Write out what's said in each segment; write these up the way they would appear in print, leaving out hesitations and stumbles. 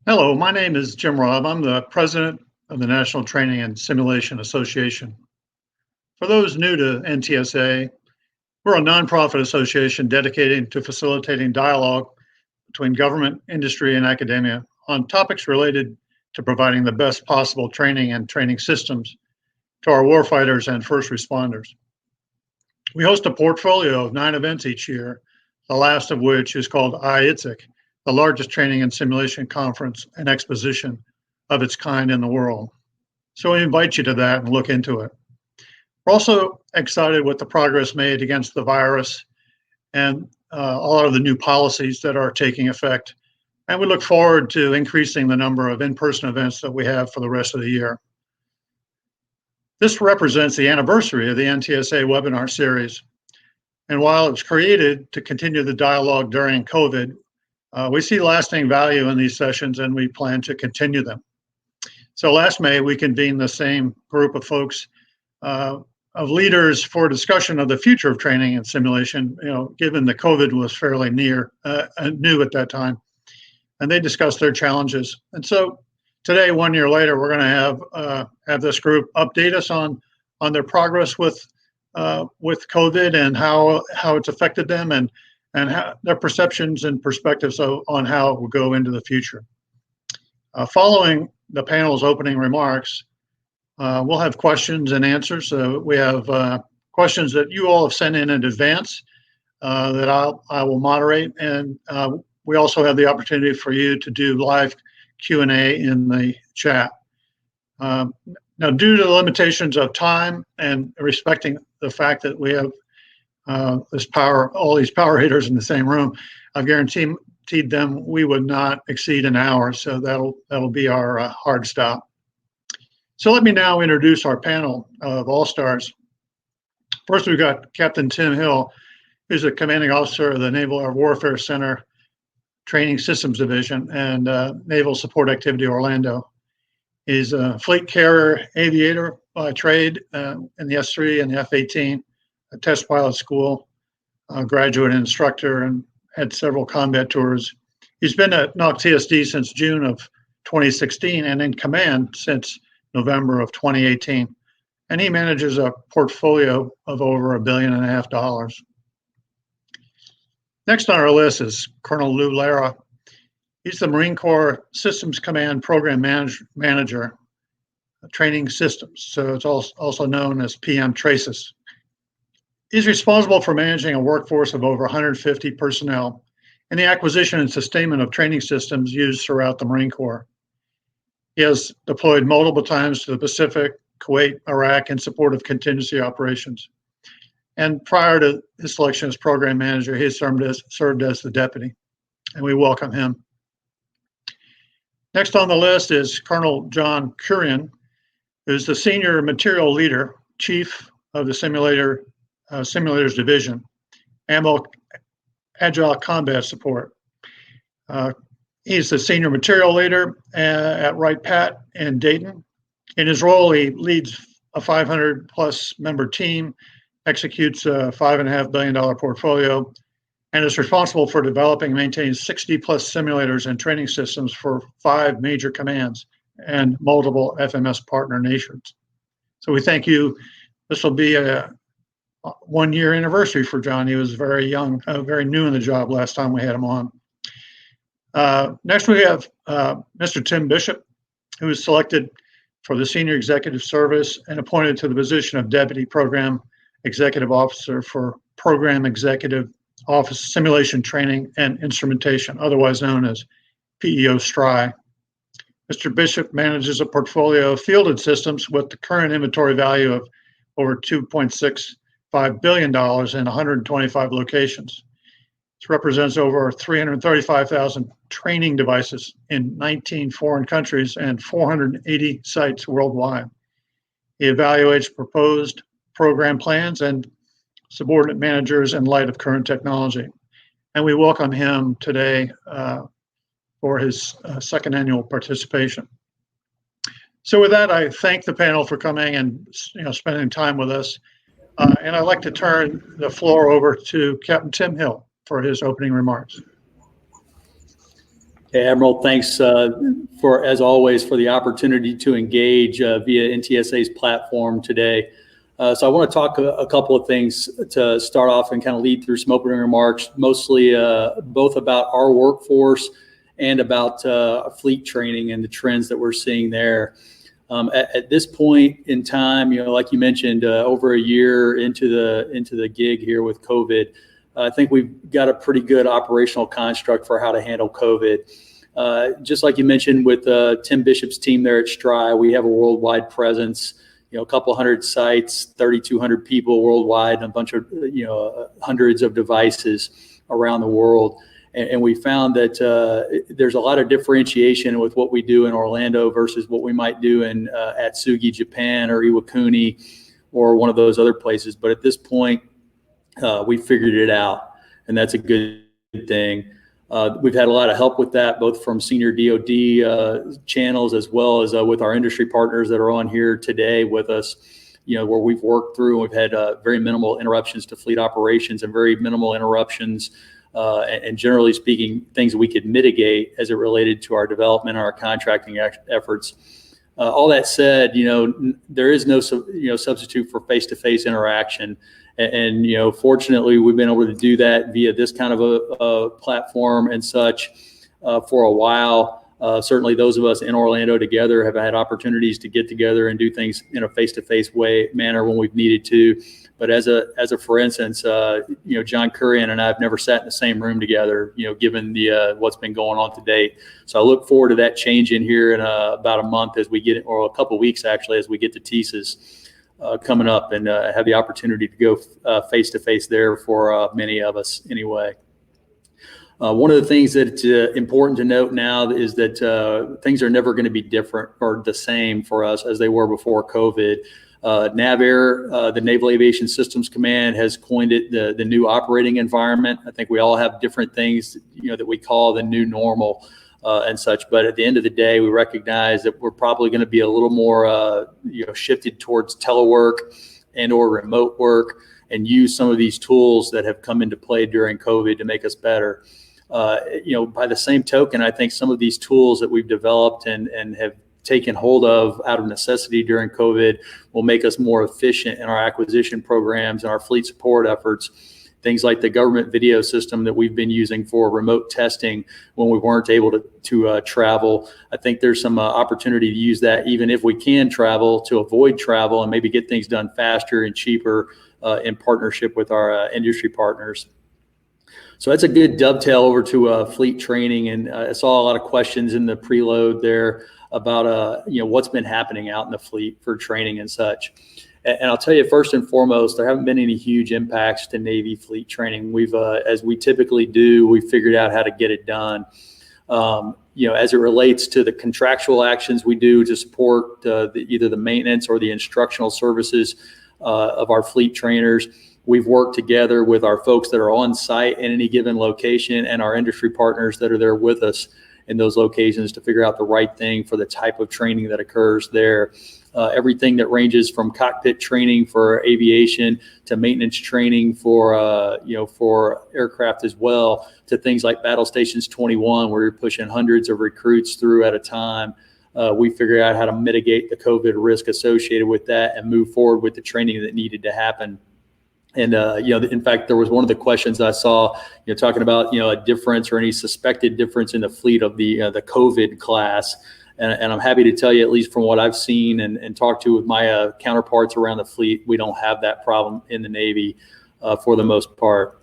Hello, my name is Jim Robb. I'm the president of the National Training and Simulation Association. For those new to NTSA, we're a nonprofit association dedicated to facilitating dialogue between government, industry, and academia on topics related to providing the best possible training and training systems to our warfighters and first responders. We host a portfolio of 9 events each year, the last of which is called IITSEC, the largest training and simulation conference and exposition of its kind in the world. So we invite you to that and look into it. We're also excited with the progress made against the virus and a lot of the new policies that are taking effect. And we look forward to increasing the number of in-person events that we have for the rest of the year. This represents the anniversary of the NTSA webinar series. And while it was created to continue the dialogue during COVID, we see lasting value in these sessions and we plan to continue them. So last May, we convened the same group of folks, of leaders for discussion of the future of training and simulation, given that COVID was fairly new at that time. And they discussed their challenges. And so today, 1 year later, we're going to have this group update us on their progress with COVID and how it's affected them and how their perceptions and perspectives on how it will go into the future. Following the panel's opening remarks, we'll have questions and answers. So we have questions that you all have sent in advance that I will moderate, and we also have the opportunity for you to do live Q&A in the chat. Now, due to the limitations of time and respecting the fact that we have all these power hitters in the same room, I've guaranteed them we would not exceed an hour, so that'll be our hard stop. So let me now introduce our panel of all-stars. First, we've got Captain Tim Hill, who's the commanding officer of the Naval Air Warfare Center Training Systems Division and Naval Support Activity Orlando. He's a fleet carrier aviator by trade in the S-3 and the F-18, a test pilot school, graduate instructor, and had several combat tours. He's been at NOC-TSD since June of 2016 and in command since November of 2018. And he manages a portfolio of over $1.5 billion. Next on our list is Colonel Lou Lara. He's the Marine Corps Systems Command Program Manager, Training Systems. So it's also known as PM TRACIS. He's responsible for managing a workforce of over 150 personnel and the acquisition and sustainment of training systems used throughout the Marine Corps. He has deployed multiple times to the Pacific, Kuwait, Iraq in support of contingency operations. And prior to his selection as program manager, he has served as the deputy, and we welcome him. Next on the list is Colonel John Kurian, who's the senior material leader, chief of the Simulators Division, Agile Combat Support. He's the senior material leader at Wright Pat in Dayton. In his role, he leads a 500-plus member team, executes a $5.5 billion portfolio, and is responsible for developing and maintaining 60-plus simulators and training systems for 5 major commands and multiple FMS partner nations. So we thank you. This will be a 1-year anniversary for John. He was very young, very new in the job last time we had him on. Next, we have Mr. Tim Bishop, who was selected for the Senior Executive Service and appointed to the position of Deputy Program Executive Officer for Program Executive Office Simulation Training and Instrumentation, otherwise known as PEO STRI. Mr. Bishop manages a portfolio of fielded systems with the current inventory value of over $2.65 billion in 125 locations. This represents over 335,000 training devices in 19 foreign countries and 480 sites worldwide. He evaluates proposed program plans and subordinate managers in light of current technology. And we welcome him today for his second annual participation. So with that, I thank the panel for coming and spending time with us. And I'd like to turn the floor over to Captain Tim Hill for his opening remarks. Hey, Admiral, thanks as always, for the opportunity to engage via NTSA's platform today. So I want to talk a couple of things to start off and kind of lead through some opening remarks, mostly both about our workforce and about fleet training and the trends that we're seeing there. At this point in time, like you mentioned, over a year into the gig here with COVID, I think we've got a pretty good operational construct for how to handle COVID. Just like you mentioned with Tim Bishop's team there at STRI, we have a worldwide presence, a couple hundred sites, 3,200 people worldwide, and a bunch of, hundreds of devices around the world. And we found that there's a lot of differentiation with what we do in Orlando versus what we might do in Atsugi, Japan, or Iwakuni, or one of those other places. But at this point, we figured it out, and that's a good thing. We've had a lot of help with that, both from senior DoD channels as well as with our industry partners that are on here today with us, where we've worked through and we've had very minimal interruptions to fleet operations and very minimal interruptions and generally speaking, things that we could mitigate as it related to our development and our contracting efforts. All that said, there is no substitute for face-to-face interaction. And fortunately, we've been able to do that via this kind of a platform and such for a while. Certainly, those of us in Orlando together have had opportunities to get together and do things in a face-to-face manner when we've needed to. But as a for instance, John Currian and I have never sat in the same room together, given the what's been going on to date. So I look forward to that change in here in about a month as we get, or a couple of weeks actually, as we get to TSAs coming up and have the opportunity to go face-to-face there for many of us anyway. One of the things that's important to note now is that things are never going to be different or the same for us as they were before COVID. NAVAIR, the Naval Aviation Systems Command, has coined it the new operating environment. I think we all have different things, that we call the new normal and such. But at the end of the day, we recognize that we're probably going to be a little more, shifted towards telework and or remote work, and use some of these tools that have come into play during COVID to make us better. By the same token, I think some of these tools that we've developed and have taken hold of out of necessity during COVID will make us more efficient in our acquisition programs and our fleet support efforts. Things like the government video system that we've been using for remote testing when we weren't able to travel. I think there's some opportunity to use that even if we can travel, to avoid travel and maybe get things done faster and cheaper in partnership with our industry partners. So that's a good dovetail over to fleet training. And I saw a lot of questions in the preload there about what's been happening out in the fleet for training and such. And I'll tell you, first and foremost, there haven't been any huge impacts to Navy fleet training. We've, as we typically do, we figured out how to get it done. As it relates to the contractual actions we do to support either the maintenance or the instructional services of our fleet trainers, we've worked together with our folks that are on site in any given location and our industry partners that are there with us in those locations to figure out the right thing for the type of training that occurs there. Everything that ranges from cockpit training for aviation to maintenance training for aircraft as well, to things like Battle Stations 21, where you're pushing hundreds of recruits through at a time. We figured out how to mitigate the COVID risk associated with that and move forward with the training that needed to happen. And, in fact, there was one of the questions I saw, talking about, a difference or any suspected difference in the fleet of the COVID class. And I'm happy to tell you, at least from what I've seen and talked to with my counterparts around the fleet, we don't have that problem in the Navy for the most part.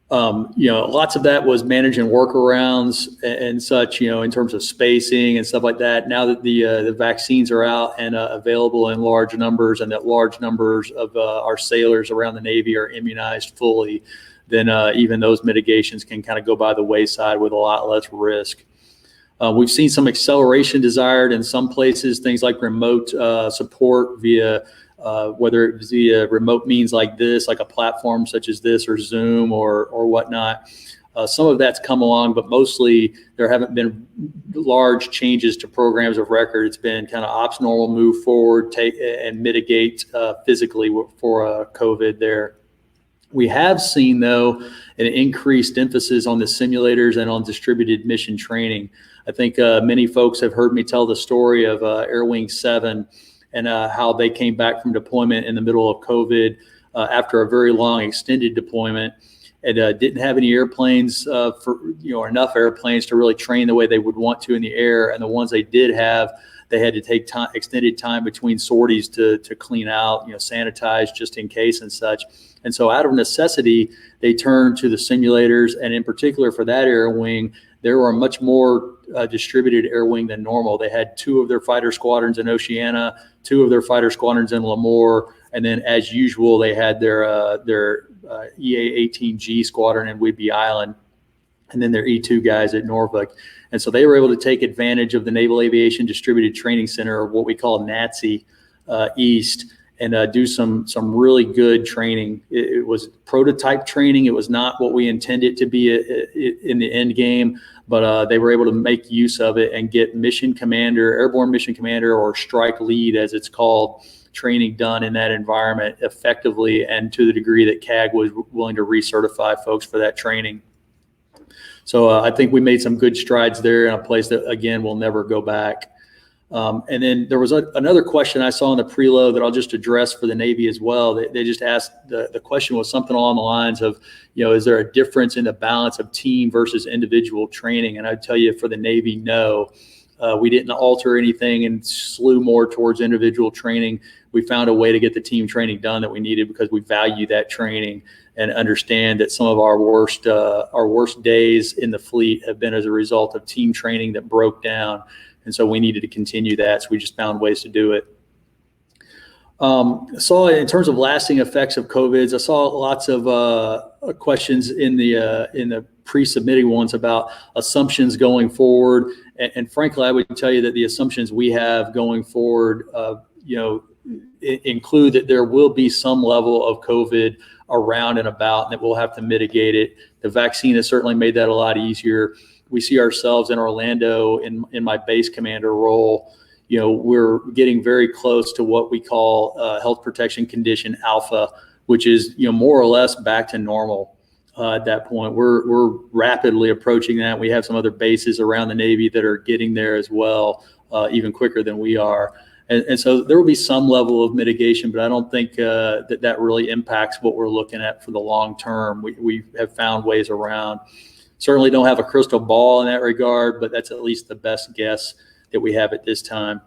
Lots of that was managing workarounds and such, in terms of spacing and stuff like that. Now that the vaccines are out and available in large numbers, and that large numbers of our sailors around the Navy are immunized fully, then even those mitigations can kind of go by the wayside with a lot less risk. We've seen some acceleration desired in some places, things like remote support via whether it was via remote means like this, like a platform such as this or Zoom or whatnot. Some of that's come along, but mostly there haven't been large changes to programs of record. It's been kind of ops normal, move forward, take and mitigate physically for COVID there. We have seen, though, an increased emphasis on the simulators and on distributed mission training. I think many folks have heard me tell the story of Air Wing 7 and how they came back from deployment in the middle of COVID after a very long extended deployment, and didn't have any airplanes or enough airplanes to really train the way they would want to in the air. And the ones they did have, they had to take extended time between sorties to clean out, sanitize just in case and such. And so out of necessity, they turned to the simulators. And in particular for that air wing, there were a much more distributed air wing than normal. They had 2 of their fighter squadrons in Oceana, 2 of their fighter squadrons in Lemoore. And then as usual, they had their EA-18G squadron in Whidbey Island, and then their E2 guys at Norfolk. And so they were able to take advantage of the Naval Aviation Distributed Training Center, or what we call NTSA East, and do some really good training. It was prototype training. It was not what we intended to be in the end game, but they were able to make use of it and get mission commander, airborne mission commander, or strike lead, as it's called, training done in that environment effectively, and to the degree that CAG was willing to recertify folks for that training. So I think we made some good strides there in a place that, again, will never go back. And then there was another question I saw in the preload that I'll just address for the Navy as well. They just asked, the question was something along the lines of, is there a difference in the balance of team versus individual training? And I'd tell you, for the Navy, no. We didn't alter anything and slew more towards individual training. We found a way to get the team training done that we needed because we value that training and understand that some of our worst days in the fleet have been as a result of team training that broke down. And so we needed to continue that. So we just found ways to do it. So in terms of lasting effects of COVID, I saw lots of questions in the pre-submitting ones about assumptions going forward. And frankly, I would tell you that the assumptions we have going forward, include that there will be some level of COVID around and about, and that we'll have to mitigate it. The vaccine has certainly made that a lot easier. We see ourselves in Orlando in my base commander role. We're getting very close to what we call health protection condition alpha, which is, more or less back to normal. At that point, we're rapidly approaching that. We have some other bases around the Navy that are getting there as well, even quicker than we are. And so there will be some level of mitigation, but I don't think that really impacts what we're looking at for the long term. We have found ways around. Certainly don't have a crystal ball in that regard, but that's at least the best guess that we have at this time.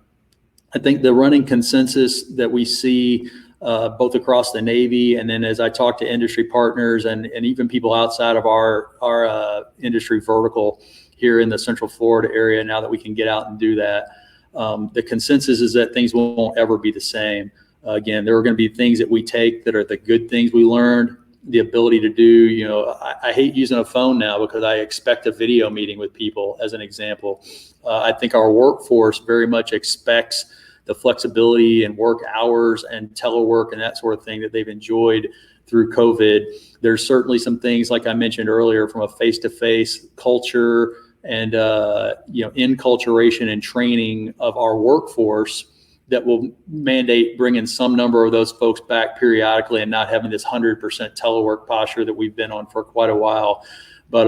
I think the running consensus that we see both across the Navy, and then as I talk to industry partners and even people outside of our industry vertical here in the Central Florida area, now that we can get out and do that, the consensus is that things won't ever be the same. Again, there are going to be things that we take that are the good things we learned, the ability to do, I hate using a phone now because I expect a video meeting with people, as an example. I think our workforce very much expects the flexibility and work hours and telework and that sort of thing that they've enjoyed through COVID. There's certainly some things, like I mentioned earlier, from a face-to-face culture and enculturation and training of our workforce that will mandate bringing some number of those folks back periodically and not having this 100% telework posture that we've been on for quite a while. But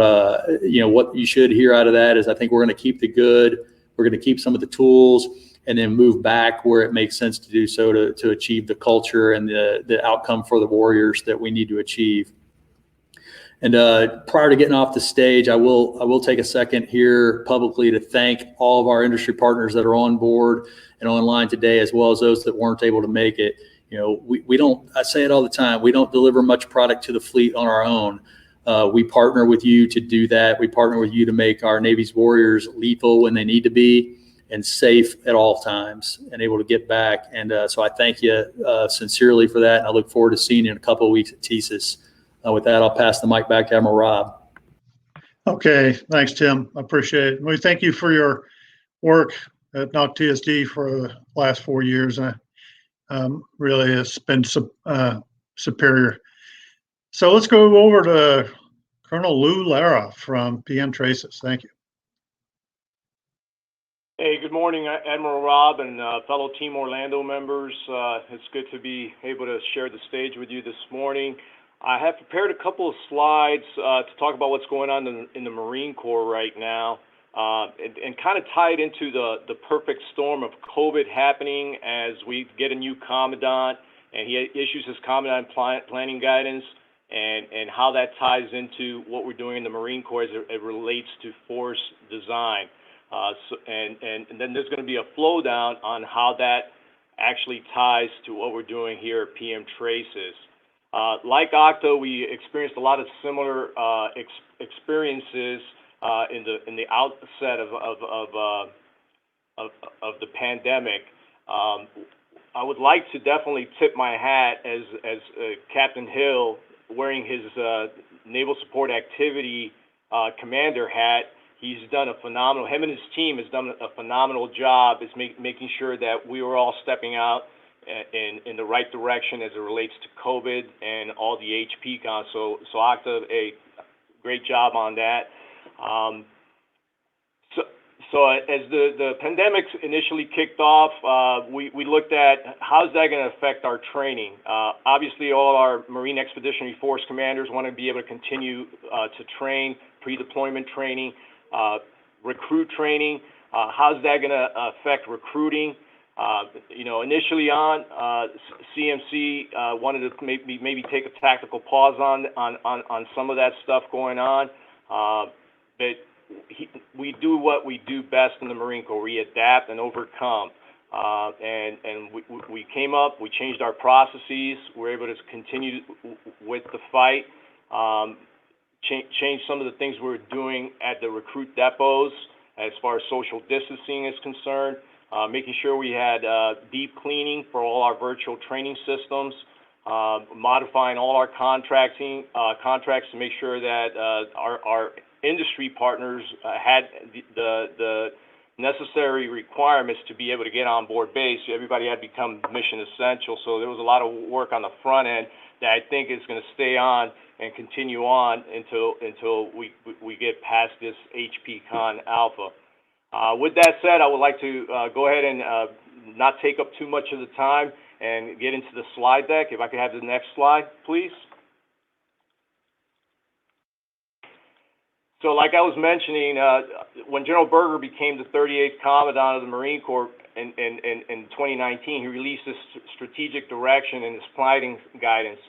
what you should hear out of that is I think we're going to keep the good, we're going to keep some of the tools, and then move back where it makes sense to do so to achieve the culture and the outcome for the warriors that we need to achieve. And prior to getting off the stage, I will take a second here publicly to thank all of our industry partners that are on board and online today, as well as those that weren't able to make it. We don't, I say it all the time, we don't deliver much product to the fleet on our own. We partner with you to do that. We partner with you to make our Navy's warriors lethal when they need to be and safe at all times and able to get back. And so I thank you sincerely for that. And I look forward to seeing you in a couple of weeks at TSIS. With that, I'll pass the mic back to Admiral Rob. Okay, thanks, Tim. I appreciate it. We thank you for your work at NOC-TSD for the last 4 years. Really has been superior. So let's go over to Colonel Lou Lara from PM Traces. Thank you. Hey, good morning, Admiral Rob and fellow Team Orlando members. It's good to be able to share the stage with you this morning. I have prepared a couple of slides to talk about what's going on in the Marine Corps right now, and kind of tie it into the perfect storm of COVID happening as we get a new commandant, and he issues his commandant planning guidance, and how that ties into what we're doing in the Marine Corps as it relates to force design. And then there's going to be a flow down on how that actually ties to what we're doing here at PM Traces. Like Octo, we experienced a lot of similar experiences in the outset of the pandemic. I would like to definitely tip my hat as Captain Hill, wearing his Naval Support Activity Commander hat. He's done a phenomenal. Him and his team has done a phenomenal job. Is making sure that we were all stepping out in the right direction as it relates to COVID and all the HP cons. So Octa, a great job on that. So as the pandemic initially kicked off, we looked at how's that going to affect our training. Obviously, all our Marine Expeditionary Force commanders want to be able to continue to train, pre-deployment training, recruit training. How's that going to affect recruiting? Initially CMC wanted to maybe take a tactical pause on some of that stuff going on, but we do what we do best in the Marine Corps. We adapt and overcome, and we came up. We changed our processes. We're able to continue with the fight. Change some of the things we're doing at the recruit depots as far as social distancing is concerned. Making sure we had deep cleaning for all our virtual training systems, modifying all our contracts to make sure that our industry partners had the necessary requirements to be able to get on board base. Everybody had become mission essential, so there was a lot of work on the front end that I think is going to stay on and continue on until we get past this HP Con Alpha. With that said, I would like to go ahead and not take up too much of the time and get into the slide deck. If I could have the next slide, please. So like I was mentioning, when General Berger became the 38th Commandant of the Marine Corps in 2019, he released this strategic direction and his planning guidance.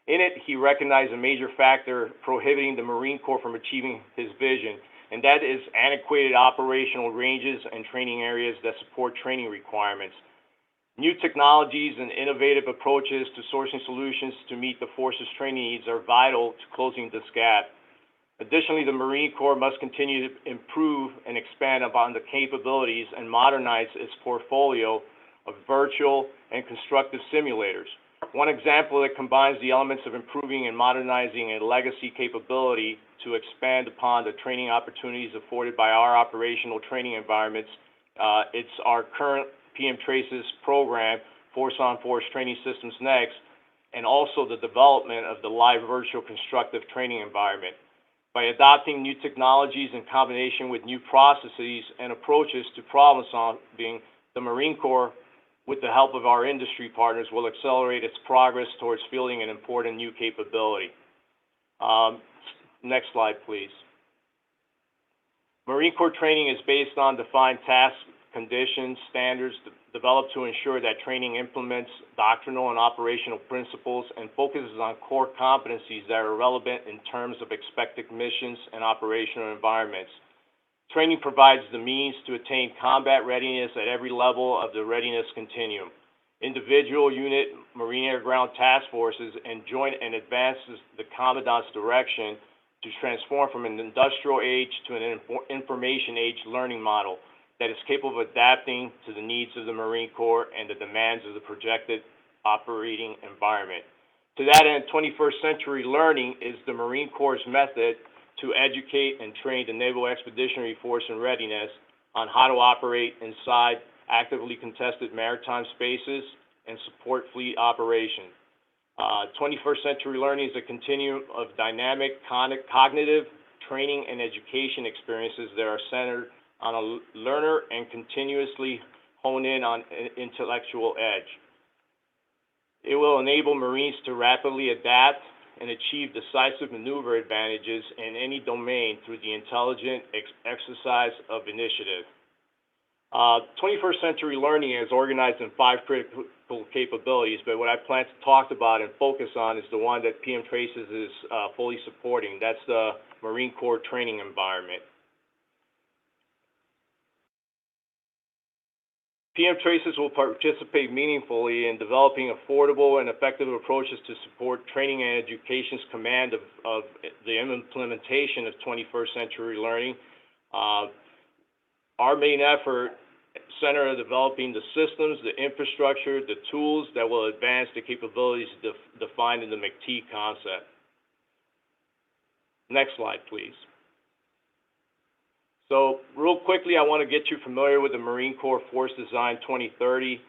In it, he recognized a major factor prohibiting the Marine Corps from achieving his vision, and that is antiquated operational ranges and training areas that support training requirements. New technologies and innovative approaches to sourcing solutions to meet the force's training needs are vital to closing this gap. Additionally, the Marine Corps must continue to improve and expand upon the capabilities and modernize its portfolio of virtual and constructive simulators. One example that combines the elements of improving and modernizing a legacy capability to expand upon the training opportunities afforded by our operational training environments. It's our current PM Traces program, Force on Force Training Systems Next, and also the development of the live virtual constructive training environment. By adopting new technologies in combination with new processes and approaches to problem solving, the Marine Corps, with the help of our industry partners, will accelerate its progress towards fielding an important new capability. Next slide, please. Marine Corps training is based on defined task conditions, standards developed to ensure that training implements doctrinal and operational principles and focuses on core competencies that are relevant in terms of expected missions and operational environments. Training provides the means to attain combat readiness at every level of the readiness continuum. Individual, unit, Marine Air Ground task forces, and joint and advances the Commandant's direction to transform from an industrial age to an information age learning model that is capable of adapting to the needs of the Marine Corps and the demands of the projected operating environment. To that end, 21st century learning is the Marine Corps' method to educate and train the Naval Expeditionary Force in readiness on how to operate inside actively contested maritime spaces and support fleet operation. 21st century learning is a continuum of dynamic cognitive training and education experiences that are centered on a learner and continuously hone in on an intellectual edge. It will enable Marines to rapidly adapt and achieve decisive maneuver advantages in any domain through the intelligent exercise of initiative. 21st century learning is organized in 5 critical capabilities, but what I plan to talk about and focus on is the one that PM Traces is fully supporting. That's the Marine Corps training environment. PM Traces will participate meaningfully in developing affordable and effective approaches to support training and education's command of the implementation of 21st century learning. Our main effort center on developing the systems, the infrastructure, the tools that will advance the capabilities defined in the McT concept. Next slide, please. So real quickly, I want to get you familiar with the Marine Corps Force Design 2030.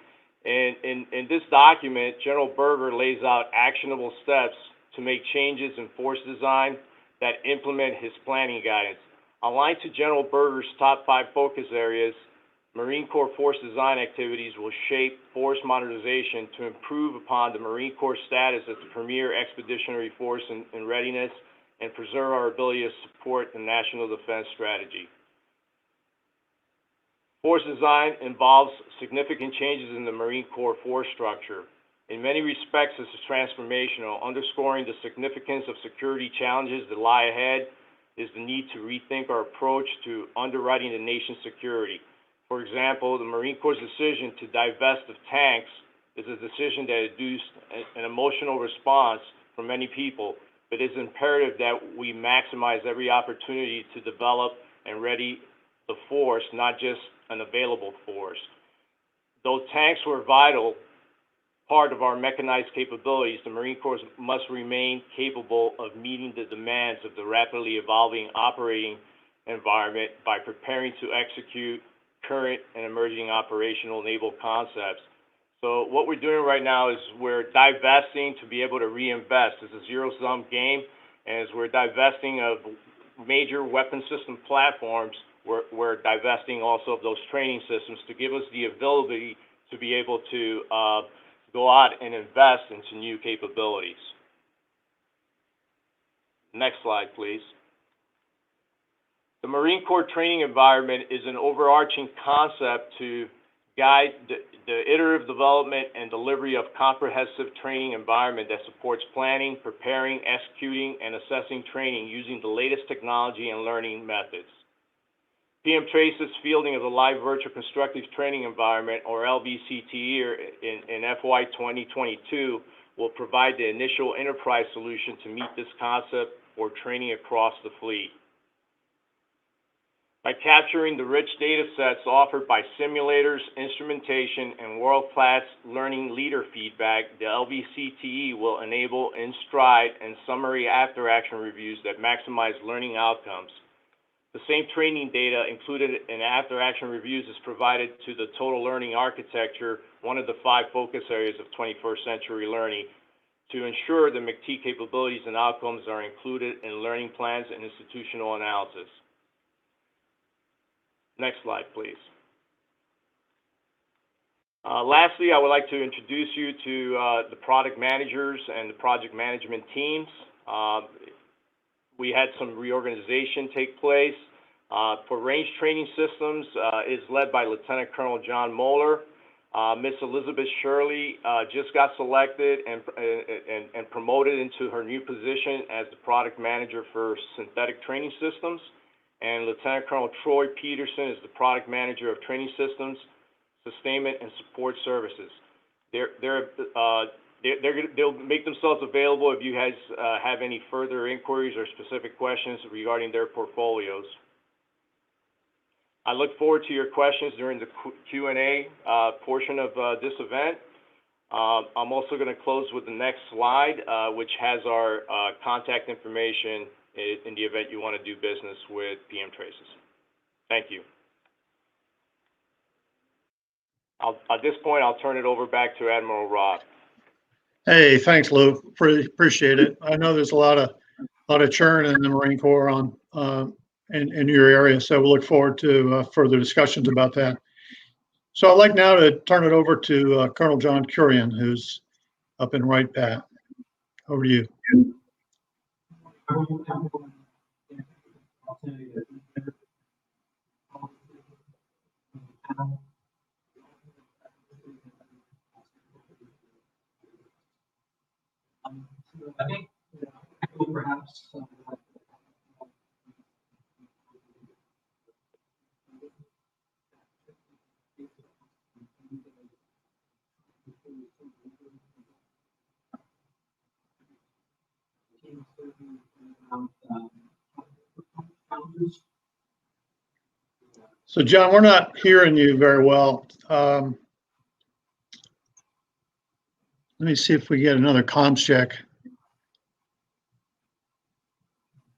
And in this document, General Berger lays out actionable steps to make changes in force design that implement his planning guidance. Aligned to General Berger's top 5 focus areas, Marine Corps force design activities will shape force modernization to improve upon the Marine Corps status as the premier expeditionary force in readiness and preserve our ability to support the national defense strategy. Force design involves significant changes in the Marine Corps force structure. In many respects, this is transformational, underscoring the significance of security challenges that lie ahead is the need to rethink our approach to underwriting the nation's security. For example, the Marine Corps' decision to divest of tanks is a decision that induced an emotional response from many people, but it is imperative that we maximize every opportunity to develop and ready the force, not just an available force. Though tanks were a vital part of our mechanized capabilities, the Marine Corps must remain capable of meeting the demands of the rapidly evolving operating environment by preparing to execute current and emerging operational naval concepts. So what we're doing right now is we're divesting to be able to reinvest. It's a zero-sum game, and as we're divesting of major weapon system platforms, we're divesting also of those training systems to give us the ability to be able to go out and invest into new capabilities. Next slide, please. The Marine Corps training environment is an overarching concept to guide the iterative development and delivery of comprehensive training environment that supports planning, preparing, executing, and assessing training using the latest technology and learning methods. PM Traces fielding of the Live Virtual Constructive Training Environment, or LVCTE, in FY 2022 will provide the initial enterprise solution to meet this concept for training across the fleet. By capturing the rich data sets offered by simulators, instrumentation, and world-class learning leader feedback, the LVCTE will enable in-stride and summary after-action reviews that maximize learning outcomes. The same training data included in after-action reviews is provided to the total learning architecture, one of the 5 focus areas of 21st century learning, to ensure the McT capabilities and outcomes are included in learning plans and institutional analysis. Next slide, please. Lastly, I would like to introduce you to the product managers and the project management teams. We had some reorganization take place. For range training systems is led by Lieutenant Colonel John Moeller. Miss Elizabeth Shirley just got selected and promoted into her new position as the product manager for synthetic training systems. And Lieutenant Colonel Troy Peterson is the product manager of training systems, sustainment, and support services. They'll make themselves available if you guys have any further inquiries or specific questions regarding their portfolios. I look forward to your questions during the Q&A portion of this event. I'm also going to close with the next slide, which has our contact information in the event you want to do business with PM Traces. Thank you. At this point, I'll turn it over back to Admiral Robb. Hey, thanks, Lou. Appreciate it. I know there's a lot of churn in the Marine Corps in your area, so we'll look forward to further discussions about that. So I'd like now to turn it over to Colonel John Curian, who's up in Wright Pat. Over to you. I think perhaps So John, we're not hearing you very well. Let me see if we get another comms check.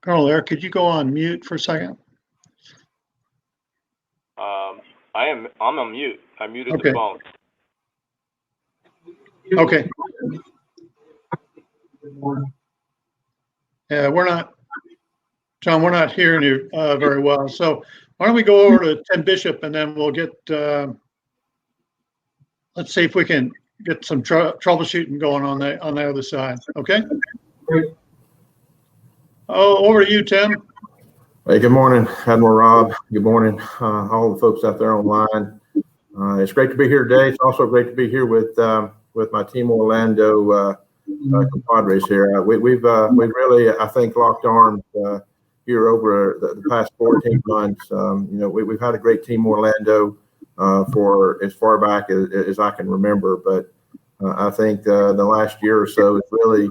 Colonel Eric, could you go on mute for a second? I'm on mute. I muted Okay. the phone. Okay. Yeah, John, we're not hearing you very well. So why don't we go over to Tim Bishop and then we'll get, let's see if we can get some troubleshooting going on the other side. Okay. Oh, over to you, Tim. Hey, good morning, Admiral Rob. Good morning, all the folks out there online. It's great to be here today. It's also great to be here with my Team Orlando compadres here. We've really, I think, locked arms here over the past 14 months. We've had a great Team Orlando for as far back as I can remember, but I think the last year or so has really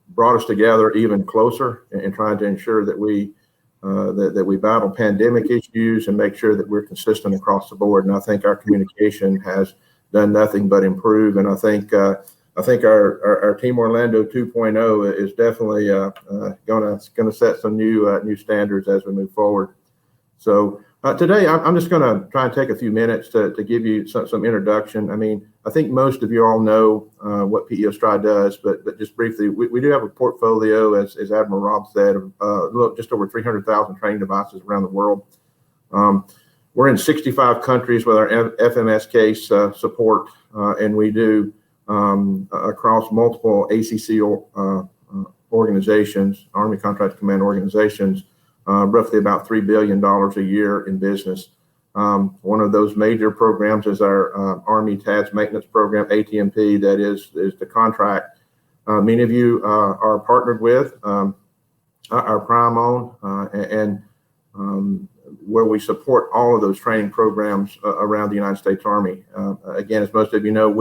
brought us together even closer in trying to ensure that we battle pandemic issues and make sure that we're consistent across the board. And I think our communication has done nothing but improve. And I think our Team Orlando 2.0 is definitely going to set some new standards as we move forward. So today I'm just going to try and take a few minutes to give you some introduction. I mean, I think most of you all know what PEO Stride does, but just briefly, we do have a portfolio, as Admiral Rob said, of just over 300,000 training devices around the world. We're in 65 countries with our FMS case support, and we do across multiple ACC organizations, Army Contract Command organizations, roughly about $3 billion a year in business. One of those major programs is our Army TADS maintenance program, ATMP, that is the contract many of you are partnered with, our prime own, and where we support all of those training programs around the United States Army. Again, as most of you know,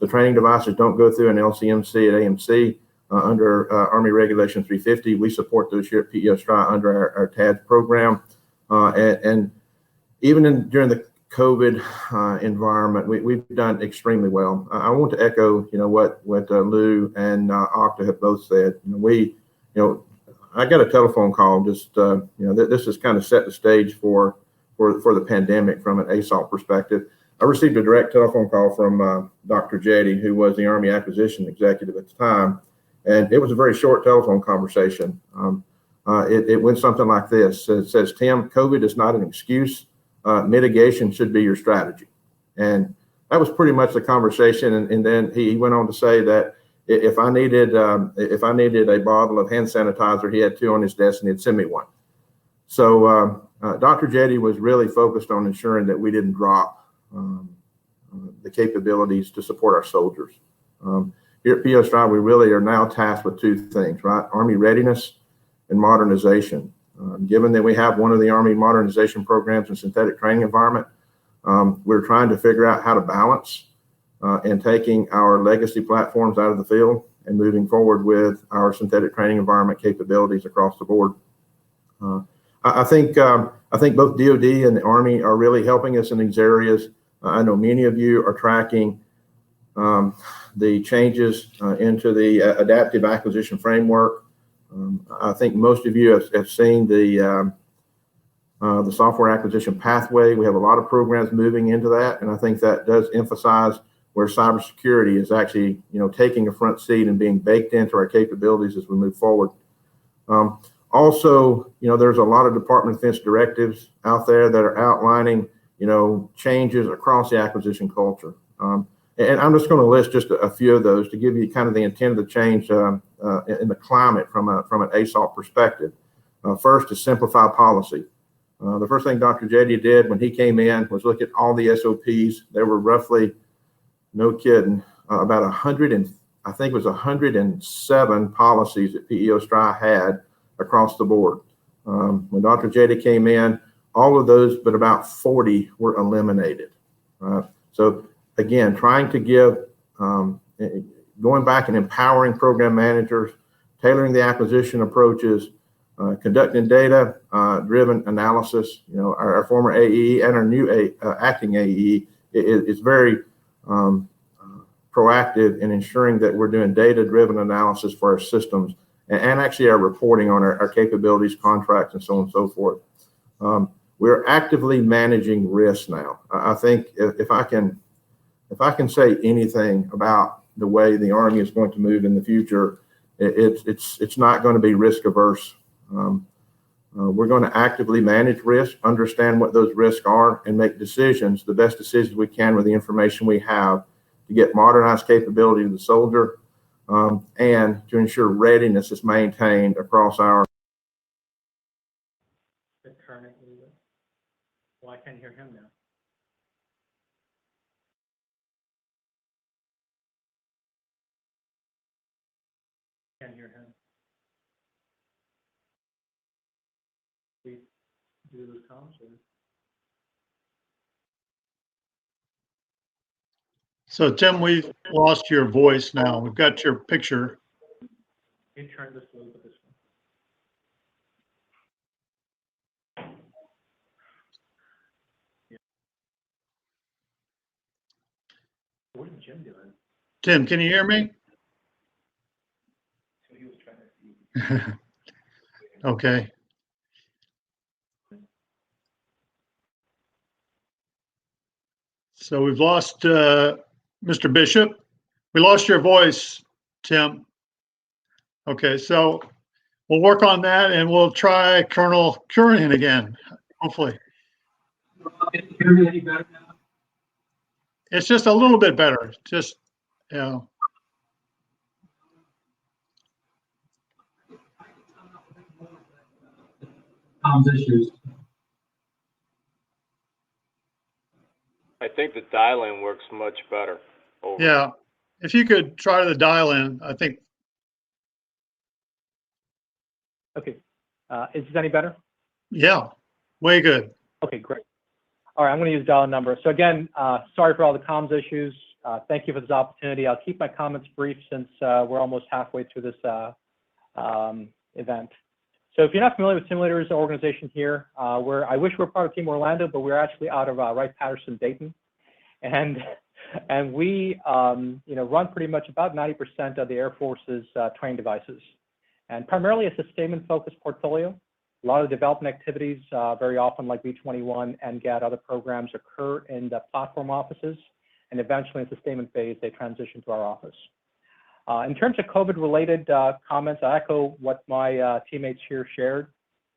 the training devices don't go through an LCMC at AMC. Under Army Regulation 350, we support those here at PEO Stride under our TADS program. And even during the COVID environment, we've done extremely well. I want to echo, what Lou and Okta have both said. I got a telephone call. Just this has kind of set the stage for the pandemic from an ASAult perspective. I received a direct telephone call from Dr. Jetty, who was the Army Acquisition Executive at the time. And it was a very short telephone conversation. It went something like this. It says, Tim, COVID is not an excuse. Mitigation should be your strategy. And that was pretty much the conversation. And then he went on to say that if I needed a bottle of hand sanitizer, he had 2 on his desk and he'd send me one. So Dr. Jetty was really focused on ensuring that we didn't drop the capabilities to support our soldiers. Here at PEO Stride, we really are now tasked with 2 things, right? Army readiness and modernization. Given that we have one of the Army modernization programs in synthetic training environment, we're trying to figure out how to balance and taking our legacy platforms out of the field and moving forward with our synthetic training environment capabilities across the board. I think both DoD and the Army are really helping us in these areas. I know many of you are tracking the changes into the adaptive acquisition framework. I think most of you have seen the software acquisition pathway. We have a lot of programs moving into that, and I think that does emphasize where cybersecurity is actually, taking a front seat and being baked into our capabilities as we move forward. Also, there's a lot of Department of Defense directives out there that are outlining, changes across the acquisition culture. And I'm just going to list just a few of those to give you kind of the intent of the change in the climate from an ASALT perspective. First is simplify policy. The first thing Dr. Jady did when he came in was look at all the SOPs. There were roughly, no kidding, about 100 and I think it was 107 policies that PEO STRI had across the board. When Dr. Jady came in, all of those but about 40 were eliminated. So again, trying to give, going back and empowering program managers, tailoring the acquisition approaches, conducting data driven analysis. You know, our former AE and our new acting AE is very proactive in ensuring that we're doing data driven analysis for our systems and actually our reporting on our capabilities, contracts, and so on and so forth. We're actively managing risk now. I think if I can say anything about the way the Army is going to move in the future, it's not going to be risk averse. We're going to actively manage risk, understand what those risks are, and make decisions, the best decisions we can with the information we have to get modernized capability to the soldier and to ensure readiness is maintained across our. Well, I can't hear him now. Can't hear him. Please do those comments. So Tim, we've lost your voice now. We've got your picture. You turn this a little bit this way. Yeah. What is Jim doing? Tim, can you hear me? So he was trying to see. Okay. So we've lost Mr. Bishop. We lost your voice, Tim. Okay, so we'll work on that and we'll try Colonel Curran again, hopefully. Can you hear me any better now? It's just a little bit better. Just, you know. Issues. I think the dial-in works much better. Over. Yeah, if you could try the dial-in, I think. Okay, is this any better? Yeah, way good. Okay, great. All right, I'm going to use dial-in number. So again, sorry for all the comms issues. Thank you for this opportunity. I'll keep my comments brief since we're almost halfway through this event. So if you're not familiar with Simulators organization here, I wish we were part of Team Orlando, but we're actually out of Wright-Patterson, Dayton. And we run pretty much about 90% of the Air Force's training devices. And primarily a sustainment-focused portfolio. A lot of development activities, very often like V-21, NGAD, other programs occur in the platform offices, and eventually in sustainment phase, they transition to our office. In terms of COVID-related comments, I echo what my teammates here shared.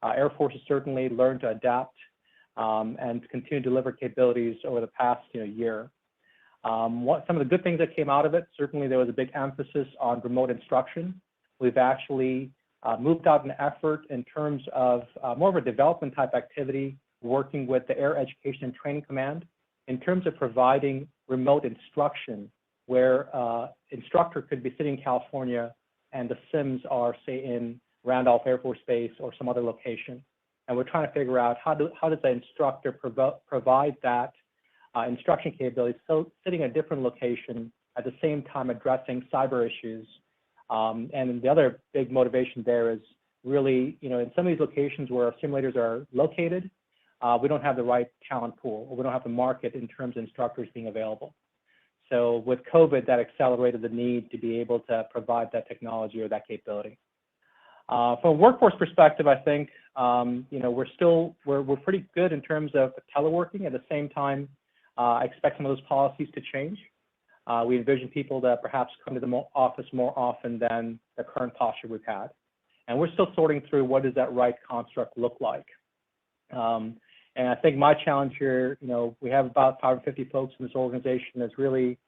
Air Force has certainly learned to adapt and continue to deliver capabilities over the past year. Some of the good things that came out of it, certainly there was a big emphasis on remote instruction. We've actually moved out an effort in terms of more of a development type activity, working with the Air Education and Training Command in terms of providing remote instruction where instructor could be sitting in California and the sims are, say, in Randolph Air Force Base or some other location. And we're trying to figure out how does the instructor provide that instruction capability, so sitting in a different location at the same time addressing cyber issues. And the other big motivation there is really, in some of these locations where our simulators are located, we don't have the right talent pool, or we don't have the market in terms of instructors being available. So with COVID, that accelerated the need to be able to provide that technology or that capability. From a workforce perspective, I think, we're pretty good in terms of teleworking. At the same time, I expect some of those policies to change. We envision people that perhaps come to the office more often than the current posture we've had. And we're still sorting through what does that right construct look like. And I think my challenge here, we have about 550 folks in this organization that's really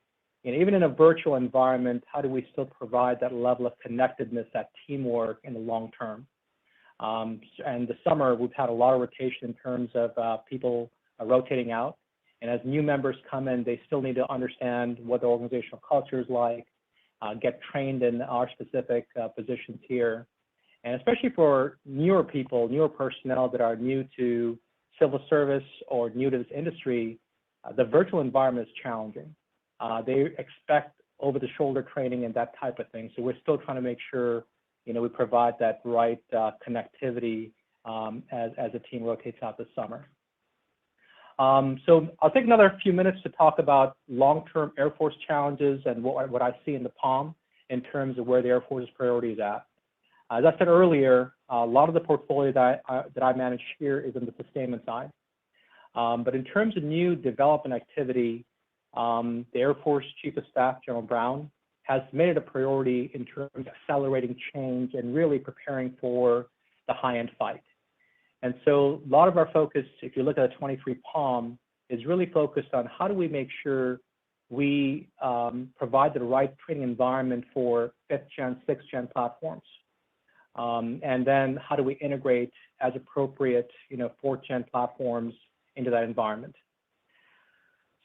even in a virtual environment, how do we still provide that level of connectedness, that teamwork in the long term? And this summer, we've had a lot of rotation in terms of people rotating out. And as new members come in, they still need to understand what the organizational culture is like, get trained in our specific positions here. And especially for newer people, newer personnel that are new to civil service or new to this industry, the virtual environment is challenging. They expect over-the-shoulder training and that type of thing. So we're still trying to make sure, we provide that right connectivity as the team rotates out this summer. So I'll take another few minutes to talk about long-term Air Force challenges and what I see in the POM in terms of where the Air Force's priority is at. As I said earlier, a lot of the portfolio that I manage here is on the sustainment side. But in terms of new development activity, the Air Force Chief of Staff, General Brown, has made it a priority in terms of accelerating change and really preparing for the high-end fight. And so a lot of our focus, if you look at the 23 POM, is really focused on how do we make sure we provide the right training environment for 5th gen, 6th gen platforms. And then how do we integrate as appropriate, 4th gen platforms into that environment.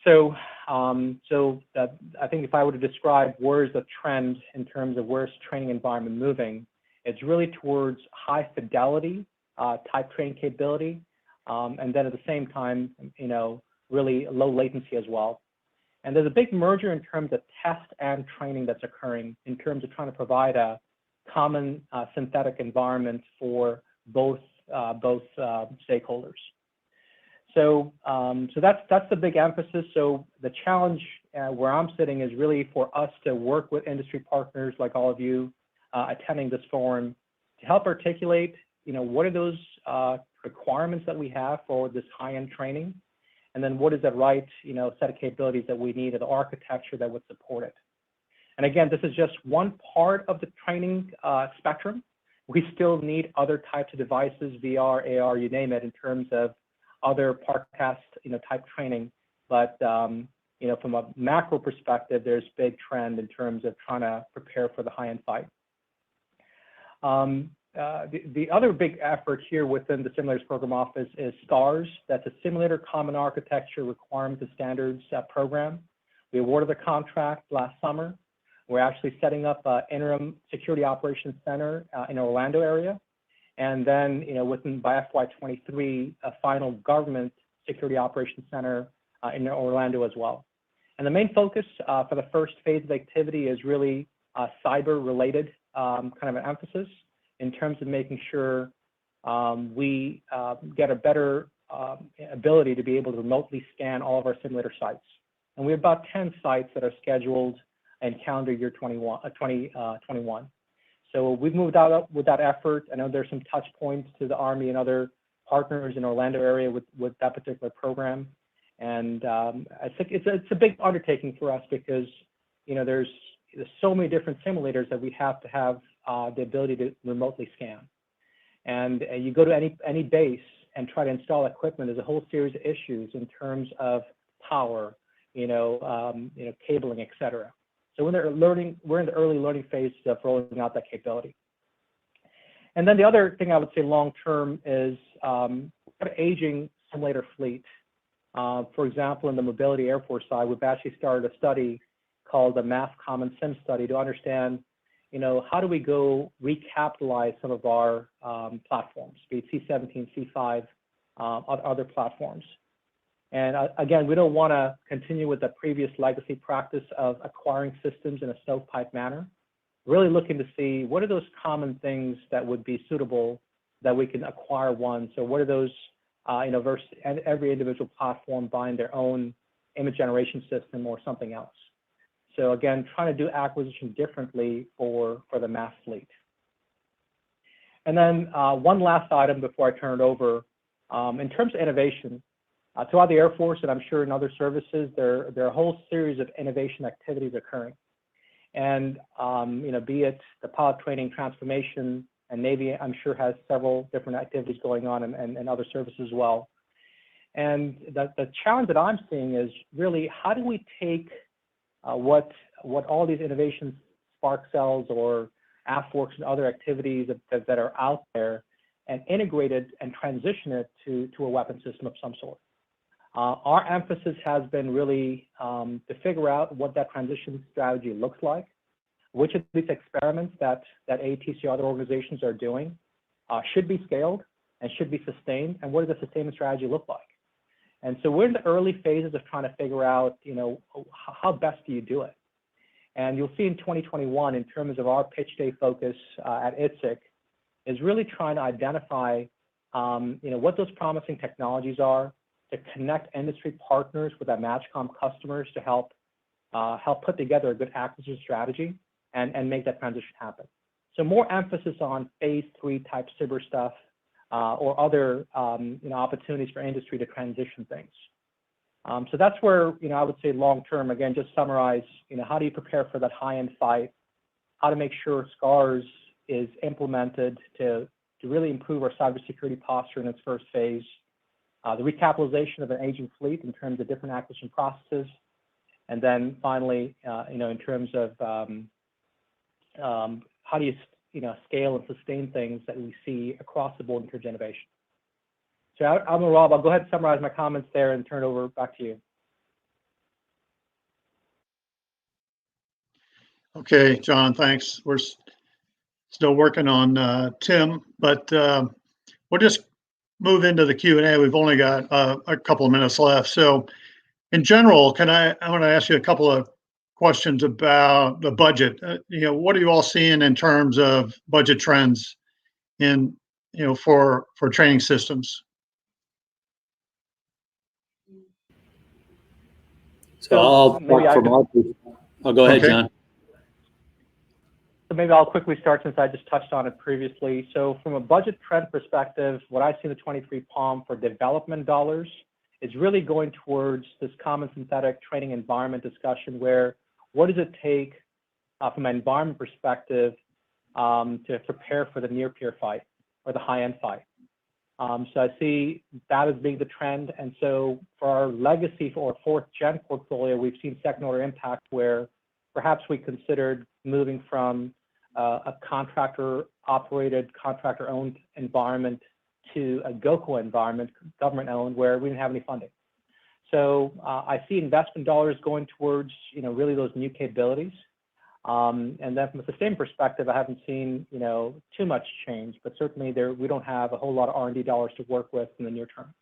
So, I think if I were to describe where's the trend in terms of where's training environment moving, it's really towards high fidelity type training capability, and then at the same time, really low latency as well. And there's a big merger in terms of test and training that's occurring in terms of trying to provide a common synthetic environment for both stakeholders. So that's the big emphasis. So the challenge where I'm sitting is really for us to work with industry partners like all of you attending this forum to help articulate, what are those requirements that we have for this high-end training, and then what is the right, set of capabilities that we need, the architecture that would support it. And again, this is just one part of the training spectrum. We still need other types of devices, VR, AR, you name it, in terms of other podcast, type training. But, from a macro perspective, there's big trend in terms of trying to prepare for the high-end fight. The other big effort here within the Simulators Program Office is STARS. That's a Simulator Common Architecture Requirements and Standards program. We awarded the contract last summer. We're actually setting up an interim security operations center in Orlando area. And then, by FY23, a final government security operations center in Orlando as well. And the main focus for the first phase of activity is really cyber-related kind of an emphasis in terms of making sure we get a better ability to be able to remotely scan all of our simulator sites. And we have about 10 sites that are scheduled in calendar year 2021. So we've moved out with that effort. I know there's some touch points to the Army and other partners in Orlando area with that particular program. And I think it's a big undertaking for us because, there's so many different simulators that we have to have the ability to remotely scan. And you go to any base and try to install equipment, there's a whole series of issues in terms of power, cabling, et cetera. So we're in the early learning phase of rolling out that capability. And then the other thing I would say long-term is an aging simulator fleet. For example, in the mobility Air Force side, we've actually started a study called the MAF Common Sim Study to understand, how do we go recapitalize some of our platforms, be it C-17, C-5, other platforms. And again, we don't want to continue with the previous legacy practice of acquiring systems in a stovepipe manner. Really looking to see what are those common things that would be suitable that we can acquire one. So what are those, versus every individual platform buying their own image generation system or something else. So again, trying to do acquisition differently for the MAF fleet. And then one last item before I turn it over. In terms of innovation, throughout the Air Force, and I'm sure in other services, there are a whole series of innovation activities occurring. And, be it the pilot training transformation, and Navy, I'm sure, has several different activities going on and other services as well. And the challenge that I'm seeing is really how do we take what all these innovations, spark cells or AFWorks and other activities that are out there, and integrate it and transition it to a weapon system of some sort. Our emphasis has been really to figure out what that transition strategy looks like, which of these experiments that ATC or other organizations are doing should be scaled and should be sustained, and what does the sustainment strategy look like? And so we're in the early phases of trying to figure out, how best do you do it? And you'll see in 2021, in terms of our pitch day focus at ITSIC, is really trying to identify, what those promising technologies are, to connect industry partners with our MatchCom customers to help put together a good acquisition strategy and make that transition happen. So more emphasis on phase 3 type cyber stuff or other, opportunities for industry to transition things. So that's where, I would say long term, again, just summarize, how do you prepare for that high-end fight? How to make sure SCARS is implemented to really improve our cybersecurity posture in its first phase. The recapitalization of an aging fleet in terms of different acquisition processes. And then finally, in terms of how do you, scale and sustain things that we see across the board in terms of innovation. So Rob, I'll go ahead and summarize my comments there and turn it over back to you. Okay, John, thanks. We're still working on Tim, but we'll just move into the Q&A. We've only got a couple of minutes left. So in general, I want to ask you a couple of questions about the budget. What are you all seeing in terms of budget trends in, for training systems? So I'll go ahead, Okay. John. So maybe I'll quickly start since I just touched on it previously. So from a budget trend perspective, what I see in the 23 POM for development dollars is really going towards this common synthetic training environment discussion where what does it take from an environment perspective to prepare for the near peer fight or the high-end fight. So I see that as being the trend. And so for our legacy or fourth gen portfolio, we've seen second order impact where perhaps we considered moving from a contractor operated, contractor owned environment to a GOCO environment, government owned, where we didn't have any funding. So I see investment dollars going towards, really those new capabilities. And then from a sustainment perspective, I haven't seen, too much change, but certainly we don't have a whole lot of R&D dollars to work with in the near term.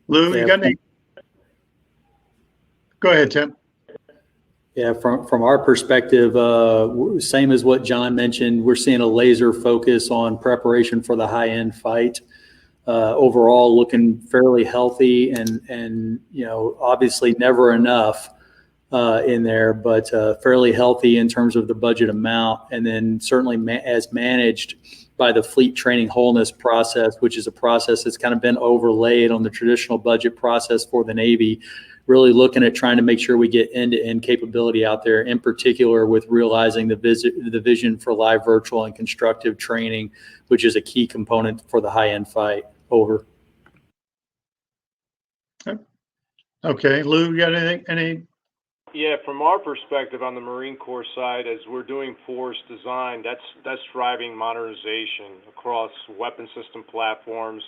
Lou, you got any? Go ahead, Tim. Yeah, from our perspective, same as what John mentioned, we're seeing a laser focus on preparation for the high-end fight. Overall, looking fairly healthy and obviously never enough in there, but fairly healthy in terms of the budget amount, and then certainly as managed by the fleet training wholeness process, which is a process that's kind of been overlaid on the traditional budget process for the Navy. Really looking at trying to make sure we get end-to-end capability out there, in particular with realizing the vision for live, virtual, and constructive training, which is a key component for the high-end fight. Over. Okay, Lou, you got anything? Yeah, from our perspective on the Marine Corps side, as we're doing force design, that's driving modernization across weapon system platforms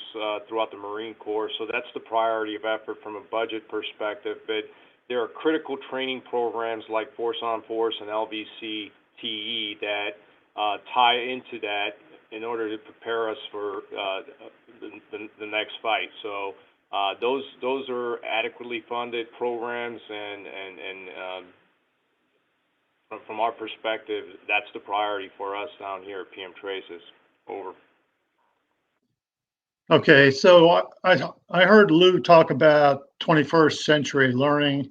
throughout the Marine Corps. So that's the priority of effort from a budget perspective. But there are critical training programs like Force on Force and LVC-TE that tie into that in order to prepare us for the next fight. So those are adequately funded programs, and from our perspective, that's the priority for us down here at PM Traces. Over. Okay, so I heard Lou talk about 21st century learning.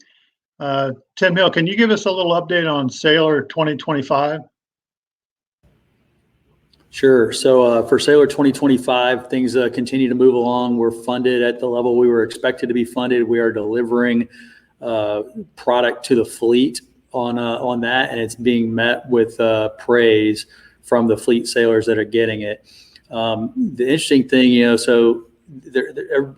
Tim Hill, can you give us a little update on Sailor 2025? Sure. So for Sailor 2025, things continue to move along. We're funded at the level we were expected to be funded. We are delivering product to the fleet on that, and it's being met with praise from the fleet sailors that are getting it. The interesting thing, so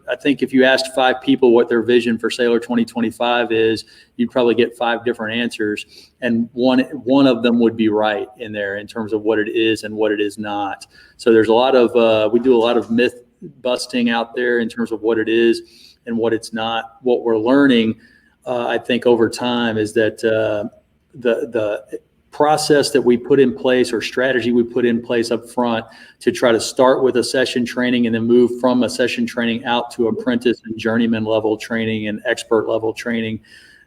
I think if you asked 5 people what their vision for Sailor 2025 is, you'd probably get 5 different answers, and one of them would be right in there in terms of what it is and what it is not. So there's a lot of we do a lot of myth busting out there in terms of what it is and what it's not. What we're learning, I think, over time is that the process that we put in place, or strategy we put in place up front, to try to start with a session training and then move from a session training out to apprentice and journeyman level training and expert level training,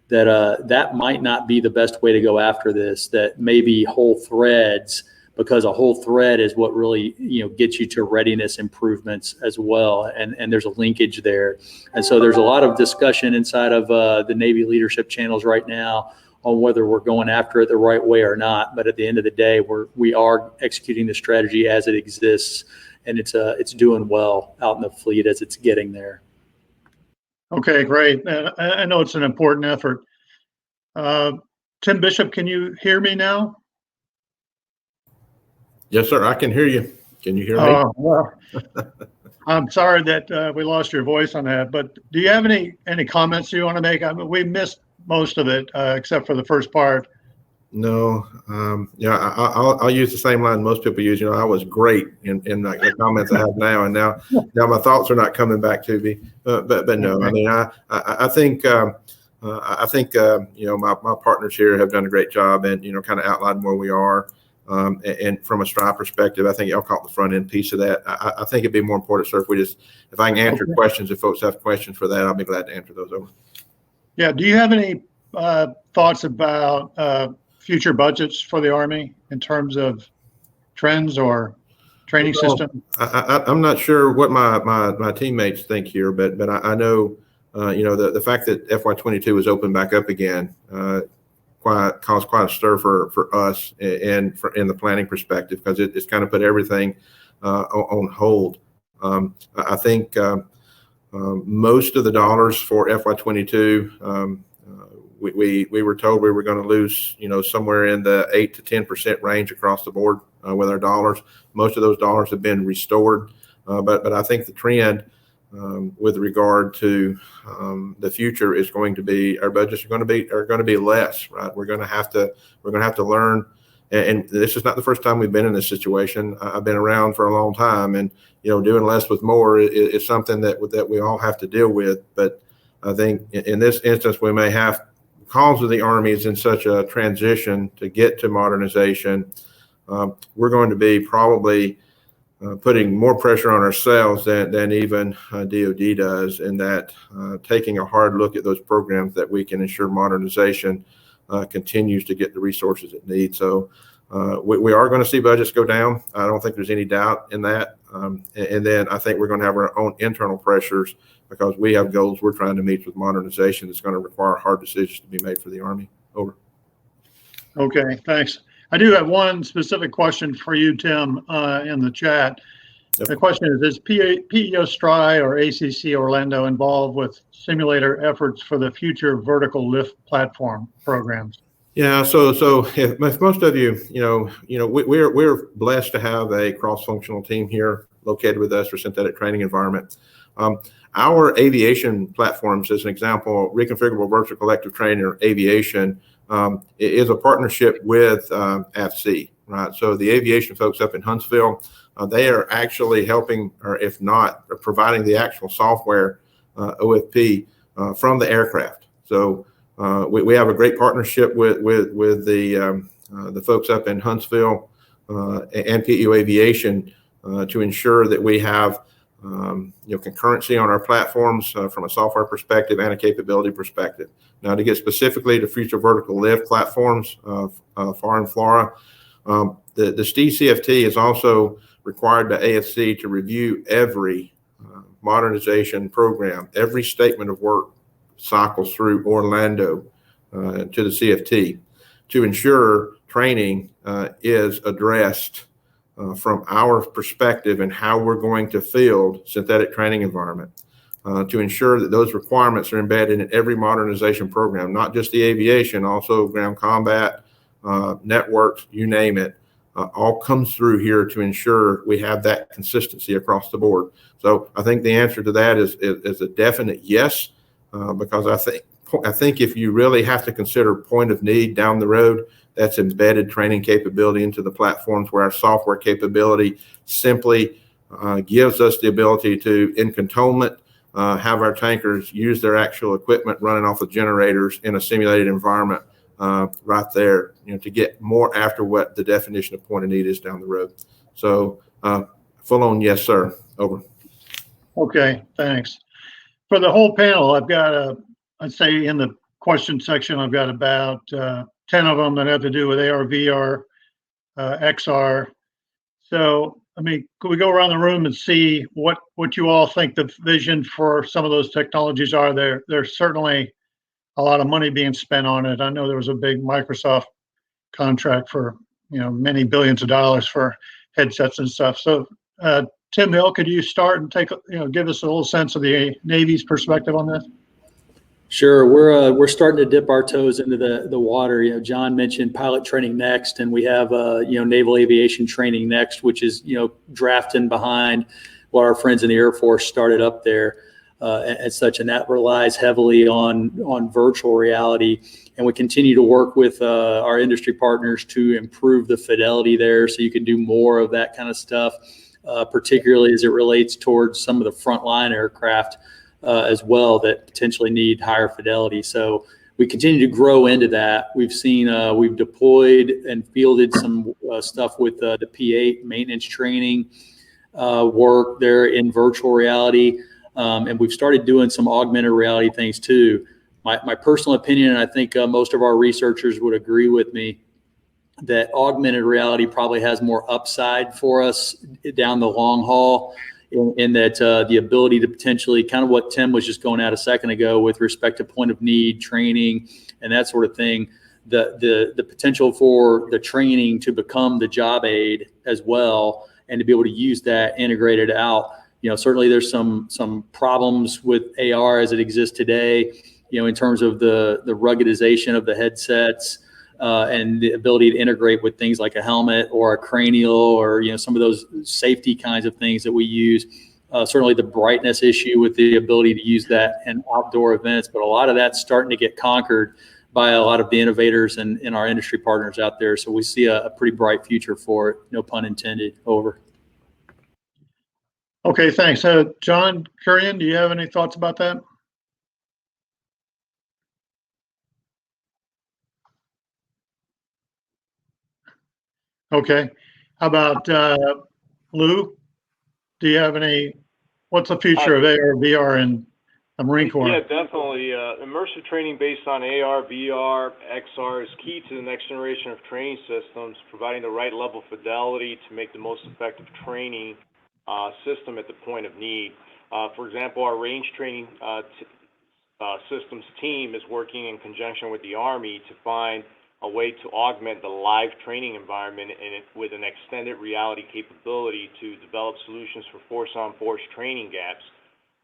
that might not be the best way to go after this. That maybe whole threads, because a whole thread is what really gets you to readiness improvements as well, and there's a linkage there. And so there's a lot of discussion inside of the Navy leadership channels right now on whether we're going after it the right way or not. But at the end of the day, we are executing the strategy as it exists, and it's doing well out in the fleet as it's getting there. Okay, great. And I know it's an important effort. Tim Bishop, can you hear me now? Yes, sir. I can hear you. Can you hear me? Well, I'm sorry that we lost your voice on that, but do you have any comments you want to make? I mean, we missed most of it except for the first part. No. I'll use the same line most people use. I was great in the comments I have now, and now my thoughts are not coming back to me. But no, I mean, I think my partners here have done a great job, and kind of outlined where we are. And from a Strive perspective, I think y'all caught the front end piece of that. I think it'd be more important, sir, if I can answer questions, if folks have questions for that, I'll be glad to answer those over. Yeah. Do you have any thoughts about future budgets for the Army in terms of trends or training system? I'm not sure what my teammates think here, but I know, the fact that FY22 was opened back up again, caused quite a stir for us and in the planning perspective, because it's kind of put everything on hold. I think most of the dollars for FY22, we were told we were going to lose, somewhere in the 8 to 10% range across the board with our dollars. Most of those dollars have been restored, but I think the trend with regard to the future is going to be, our budgets are going to be less, right? We're going to have to learn, and this is not the first time we've been in this situation. I've been around for a long time, and doing less with more is something that we all have to deal with. But I think in this instance, we may have, because of the Army is in such a transition to get to modernization, we're going to be probably putting more pressure on ourselves than even DOD does, in that taking a hard look at those programs that we can ensure modernization continues to get the resources it needs. So we are going to see budgets go down. I don't think there's any doubt in that. And then I think we're going to have our own internal pressures, because we have goals we're trying to meet with modernization that's going to require hard decisions to be made for the Army. Over. Okay, thanks. I do have one specific question for you, Tim, in the chat. Yep. The question is PEO STRI or ACC Orlando involved with simulator efforts for the future vertical lift platform programs? Yeah, so if most of you, we're blessed to have a cross-functional team here located with us for synthetic training environment. Our aviation platforms, as an example, reconfigurable virtual collective training, or aviation, is a partnership with AFC, right? So the aviation folks up in Huntsville, they are actually helping, or if not, providing the actual software, OFP, from the aircraft. So we have a great partnership with the folks up in Huntsville and PEO Aviation to ensure that we have concurrency on our platforms from a software perspective and a capability perspective. Now, to get specifically to future vertical lift platforms, FAR and FLRAA, the STCFT is also required by AFC to review every modernization program. Every statement of work cycles through Orlando to the CFT to ensure training is addressed from our perspective and how we're going to field synthetic training environment, to ensure that those requirements are embedded in every modernization program, not just the aviation, also ground combat, networks, you name it. all comes through here to ensure we have that consistency across the board. So I think the answer to that is a definite yes, because I think if you really have to consider point of need down the road, that's embedded training capability into the platforms, where our software capability simply gives us the ability to, in cantonment, have our tankers use their actual equipment running off of generators in a simulated environment right there, to get more after what the definition of point of need is down the road. So full on yes, sir. Over. Okay, thanks. For the whole panel, I'd say in the question section, I've got about 10 of them that have to do with AR, VR, XR. So, could we go around the room and see what you all think the vision for some of those technologies are? There's certainly a lot of money being spent on it. I know there was a big Microsoft contract for, many billions of dollars for headsets and stuff. So, Tim Hill, could you start and give us a little sense of the Navy's perspective on this? Sure. We're starting to dip our toes into the water. John mentioned pilot training next, and we have naval aviation training next, which is drafting behind what our friends in the Air Force started up there, and such. And that relies heavily on virtual reality. And we continue to work with our industry partners to improve the fidelity there, so you can do more of that kind of stuff, particularly as it relates towards some of the frontline aircraft. As well, that potentially need higher fidelity. So we continue to grow into that. We've deployed and fielded some stuff with the P8 maintenance training work there in virtual reality. And we've started doing some augmented reality things too. My personal opinion, and I think most of our researchers would agree with me, that augmented reality probably has more upside for us down the long haul. In that the ability to potentially, kind of what Tim was just going at a second ago with respect to point of need training and that sort of thing, the potential for the training to become the job aid as well, and to be able to use that integrated out. Certainly there's some problems with AR as it exists today, in terms of the ruggedization of the headsets, and the ability to integrate with things like a helmet or a cranial, or some of those safety kinds of things that we use. Certainly the brightness issue with the ability to use that in outdoor events, but a lot of that's starting to get conquered by a lot of the innovators and our industry partners out there. So we see a pretty bright future for it, no pun intended. Over. Okay, thanks. John Kurian, do you have any thoughts about that? Okay. How about Lou? Do you have what's the future of AR, VR in the Marine Corps? Yeah, definitely. Immersive training based on AR, VR, XR is key to the next generation of training systems, providing the right level of fidelity to make the most effective training system at the point of need. For example, our range training systems team is working in conjunction with the Army to find a way to augment the live training environment with an extended reality capability to develop solutions for force-on-force training gaps.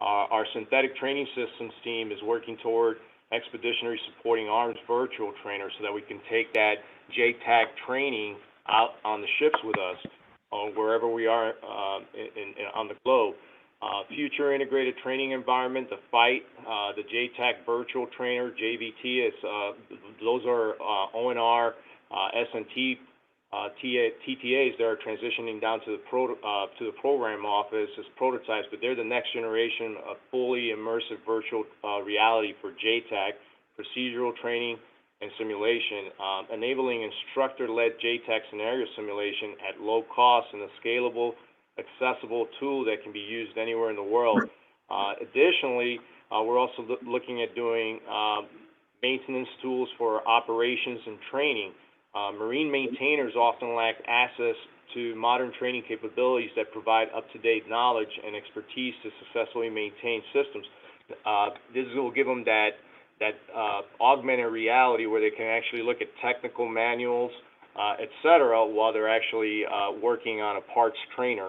Our synthetic training systems team is working toward expeditionary supporting arms virtual trainers, so that we can take that JTAC training out on the ships with us, wherever we are on the globe. Future integrated training environment, the FIGHT, the JTAC virtual trainer, JVT, those are ONR, SNT, TTAs that are transitioning down to the program office as prototypes, but they're the next generation of fully immersive virtual reality for JTAC, procedural training and simulation, enabling instructor-led JTAC scenario simulation at low cost and a scalable, accessible tool that can be used anywhere in the world. Additionally, we're also looking at doing maintenance tools for operations and training. Marine maintainers often lack access to modern training capabilities that provide up-to-date knowledge and expertise to successfully maintain systems. This will give them that augmented reality where they can actually look at technical manuals, et cetera, while they're actually working on a parts trainer.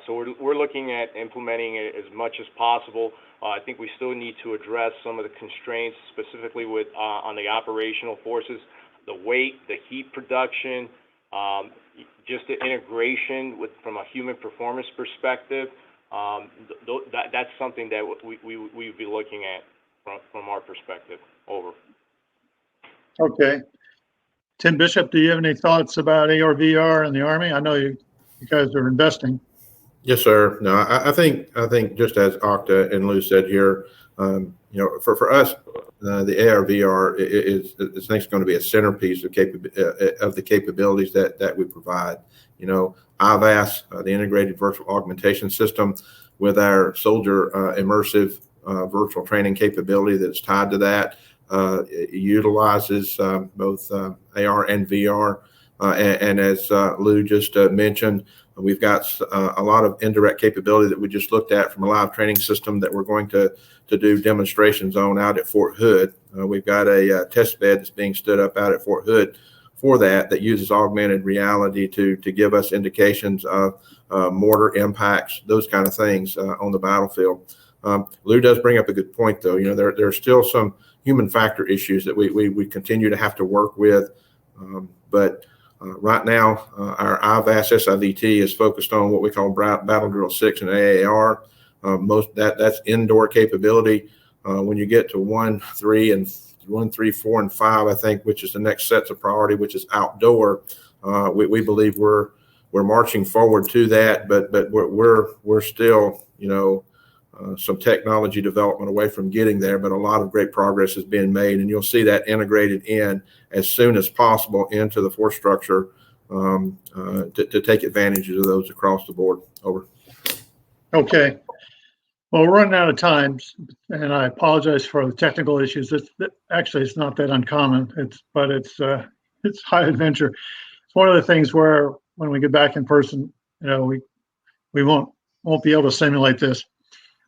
So we're looking at implementing it as much as possible. I think we still need to address some of the constraints, specifically on the operational forces, the weight, the heat production, just the integration from a human performance perspective, that's something that we'd be looking at from our perspective. Over. Okay. Tim Bishop, do you have any thoughts about AR/VR in the Army? I know you guys are investing. Yes, sir. No, I think just as Okta and Lou said here, for us, the AR/VR is going to be a centerpiece of the capabilities that we provide. IVAS, the integrated virtual augmentation system, with our soldier immersive virtual training capability that's tied to that, it utilizes both AR and VR. And as Lou just mentioned, we've got a lot of indirect capability that we just looked at from a live training system that we're going to do demonstrations on out at Fort Hood. We've got a test bed that's being stood up out at Fort Hood for that uses augmented reality to give us indications of mortar impacts, those kind of things on the battlefield. Lou does bring up a good point, though. There are still some human factor issues that we continue to have to work with, but right now, our IVAS SIVT is focused on what we call Battle Drill 6 and AAR. That's indoor capability. When you get to 1, 3, 4, and 5, I think, which is the next sets of priority, which is outdoor, we believe we're marching forward to that, but we're still some technology development away from getting there, but a lot of great progress is being made, and you'll see that integrated in as soon as possible into the force structure to take advantage of those across the board. Over. Okay. Well, we're running out of time, and I apologize for the technical issues. Actually, it's not that uncommon. It's high adventure. It's one of the things where when we get back in person, we won't be able to simulate this.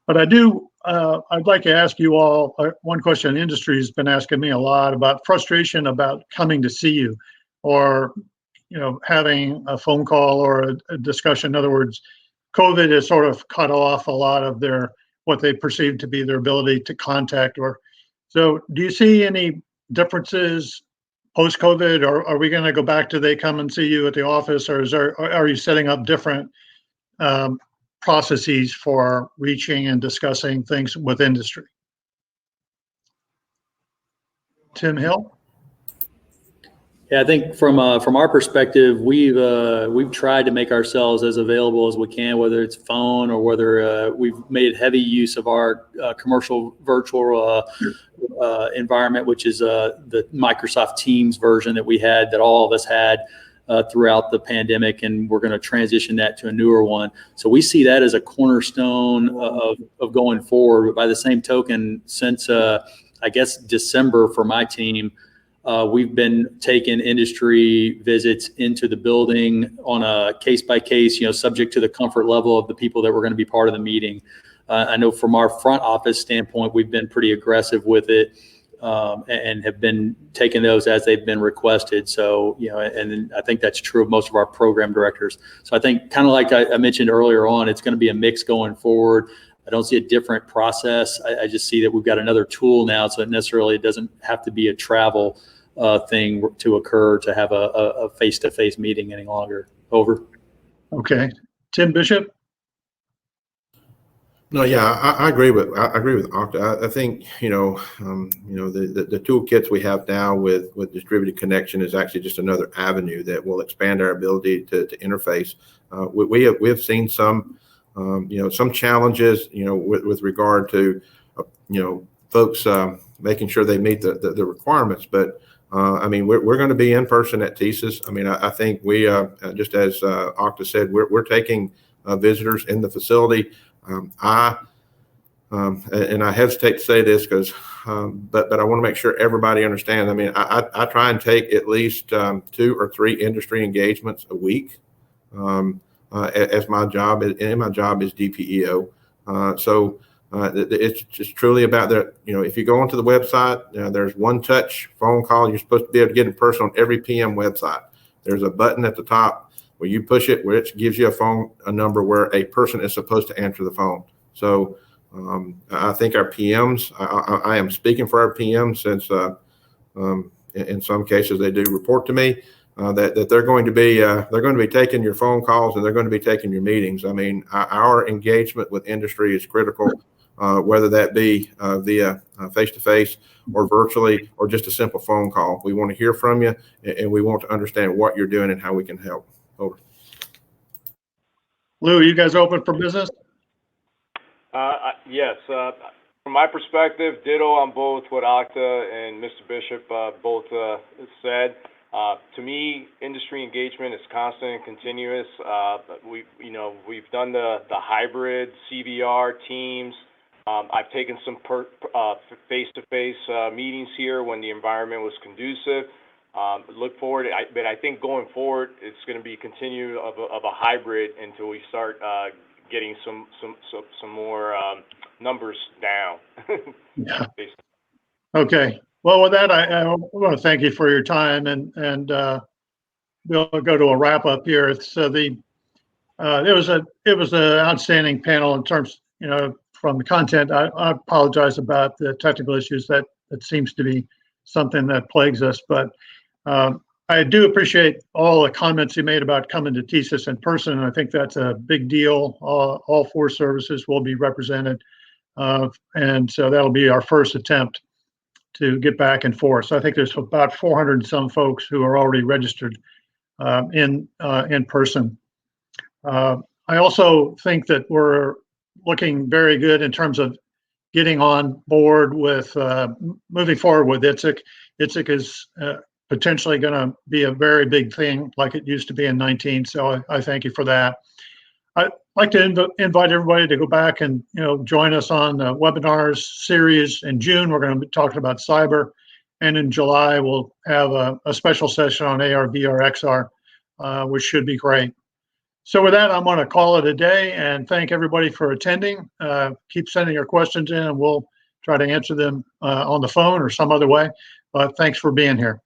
But I'd like to ask you all one question. The industry has been asking me a lot about frustration about coming to see you, or having a phone call or a discussion. In other words, COVID has sort of cut off a lot of what they perceive to be their ability to contact. So do you see any differences post-COVID, or are we going to go back to they come and see you at the office, or are you setting up different processes for reaching and discussing things with industry? Tim Hill? Yeah, I think from our perspective, we've tried to make ourselves as available as we can, whether it's phone or whether we've made heavy use of our commercial virtual environment, which is the Microsoft Teams version that we had, that all of us had throughout the pandemic, and we're going to transition that to a newer one. So we see that as a cornerstone of going forward. But by the same token, since I guess December for my team, we've been taking industry visits into the building on a case by case, subject to the comfort level of the people that were going to be part of the meeting. I know from our front office standpoint, we've been pretty aggressive with it. And have been taking those as they've been requested. So, and I think that's true of most of our program directors. So I think, kind of like I mentioned earlier on, it's going to be a mix going forward. I don't see a different process. I just see that we've got another tool now, so it doesn't have to be a travel thing to occur to have a face-to-face meeting any longer. Over. Okay. Tim Bishop? No, yeah, I agree with Okta. I think the toolkits we have now with distributed connection is actually just another avenue that will expand our ability to interface. We have seen some challenges with regard to folks making sure they meet the requirements, but we're going to be in person at TSIS. I think we just as Okta said, we're taking visitors in the facility. And I hesitate to say this because, but I want to make sure everybody understands. I try and take at least 2 or 3 industry engagements a week, as my job, and my job is DPEO. So it's just truly about that. If you go onto the website, there's one touch phone call. You're supposed to be able to get in person on every PM website. There's a button at the top where you push it, where it gives you a number where a person is supposed to answer the phone. So I think our PMs, I am speaking for our PMs, since in some cases they do report to me. that they're going to be taking your phone calls and they're going to be taking your meetings. I mean, our engagement with industry is critical, whether that be via face-to-face or virtually or just a simple phone call. We want to hear from you, and we want to understand what you're doing and how we can help. Over. Lou, you guys open for business? Yes. From my perspective, ditto on both what Octa and Mr. Bishop both said. To me, industry engagement is constant and continuous. We've done the hybrid CVR teams. I've taken some face-to-face meetings here when the environment was conducive. Look forward, but I think going forward, it's going to be continue of a hybrid until we start getting some more numbers down. Yeah. Okay. Well, with that, I want to thank you for your time, and we'll go to a wrap up here. It's it was an outstanding panel in terms, from the content. I apologize about the technical issues that seems to be something that plagues us, but I do appreciate all the comments you made about coming to TSIS in person, and I think that's a big deal. All four services will be represented, and so that'll be our first attempt to get back and forth. So I think there's about 400 and some folks who are already registered in person. I also think that we're looking very good in terms of getting on board with moving forward with ITSEC. ITSEC is potentially going to be a very big thing like it used to be in 19. So I thank you for that. I'd like to invite everybody to go back and join us on the webinars series. In June, we're going to be talking about cyber, and in July we'll have a special session on AR, VR, XR, which should be great. So with that, I'm going to call it a day and thank everybody for attending. Keep sending your questions in, and we'll try to answer them on the phone or some other way. But thanks for being here.